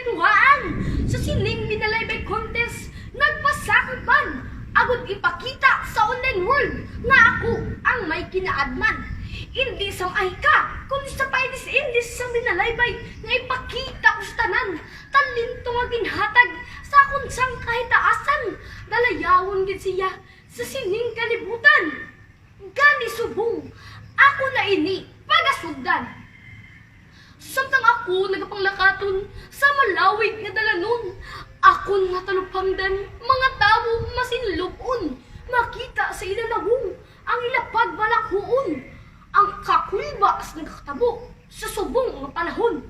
kainuhaan sa sining binalaybay contest nagpasakop man agud ipakita sa online world nga ako ang may kinaadman. Hindi sa ka, kundi sa painis indis sa binalaybay nga ipakita ko sa tanan. Talento nga ginhatag sa akong sang kahit taasan. Dalayawon gid siya sa sining kalibutan. Gani subong, ako na ini pagasugdan. Samtang ako nagapanglakaton sa malawig nga dalanon, akon nga talupangdan mga tao masinlubon. Makita sa ilalawong ang ilapag balakhuon. Ang kakulbas nagkatabo sa subong nga panahon.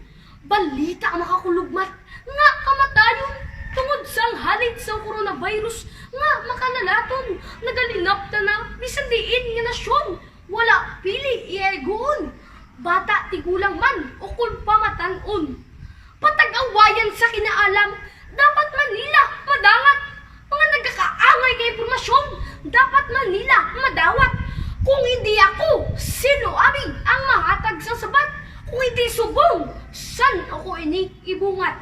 Balita ang makakulugmat nga kamatayon tungod sang halit sa coronavirus nga makalalaton. Nagalinapta na bisan diin nga nasyon. Wala pili iaygoon. Bata tigulang man o kung pamatanon. Patag-awayan sa kinaalam, dapat man nila madangat. Mga nagkakaangay kay impormasyon, dapat man nila madawat. Kung hindi ako, sino abi ang mahatag sa sabat? Kung hindi subong, san ako ini ibungat?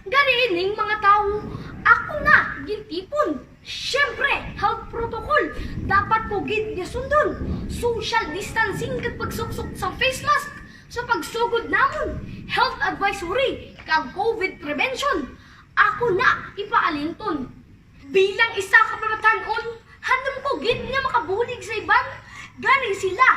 Ganiining mga tao, ako na gintipon. Siyempre, health protocol, dapat po gid sundon. Social distancing kat pagsuksok sa face mask. Sa pagsugod namon, health advisory kag COVID prevention. Ako na ipaalinton. Bilang isa ka pamatanon, handom ko gid nga makabulig sa iban. Gani sila,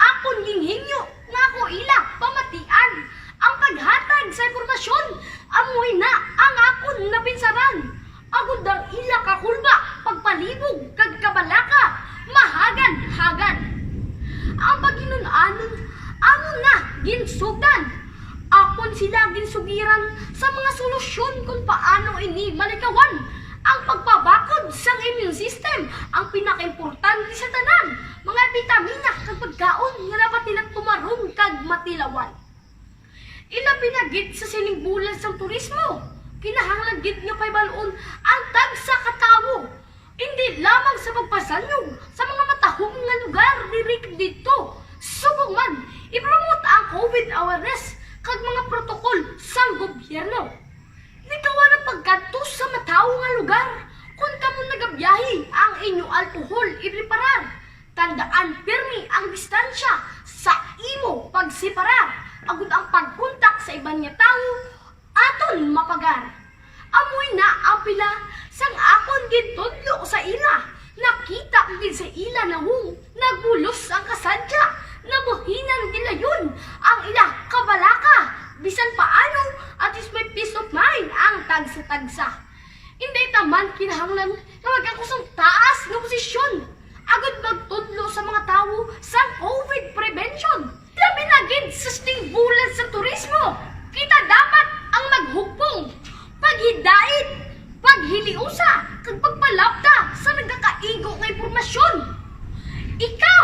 akon ginghingyo nga ako ila pamatian. Ang paghatag sa impormasyon, amoy na ang akon napinsaran. Agud ang ila kakulba, pagpalibog, kag kabalaka, mahagan-hagan. Ang pagginunanon, amon na ginsugdan. Akon sila ginsugiran sa mga solusyon kung paano ini malikawan. Ang pagpabakod sa immune system, ang pinaka-importante sa tanan. Mga bitamina kag pagkaon nga dapat nila tumarong kag matilawan. Ila pinagid sa sining bulan sa turismo. Kinahanglan gid nga paybalon ang tagsa ka tawo. Hindi lamang sa pagpasanyog sa mga matahong nga lugar diri dito. Subong man ipromote ang COVID awareness kag mga protokol sa gobyerno. Nagawa na pagkantos sa matawo nga lugar. Kung kamo nagabiyahe ang inyo alkohol ipreparar. Tandaan pirmi ang distansya sa imo pagseparar. Agud ang pagkontak sa iban nga tawo aton mapagar. Amoy na ang pila sang akon gid tudlo sa ila. Nakita gid sa ila na nagbulos ang kasadya. Nabuhinan nila yun ang ila kabalaka. Bisan paano at least may peace of mind ang tagsa-tagsa. Hindi taman kinahanglan na magkakusang taas ng posisyon. Agad magtudlo sa mga tao sa COVID prevention. Labi na gid sa bulan sa turismo. Kita dapat ang maghugpong, paghidait, paghiliusa, kag pagpalapta sa nagkakaigo nga impormasyon. Ikaw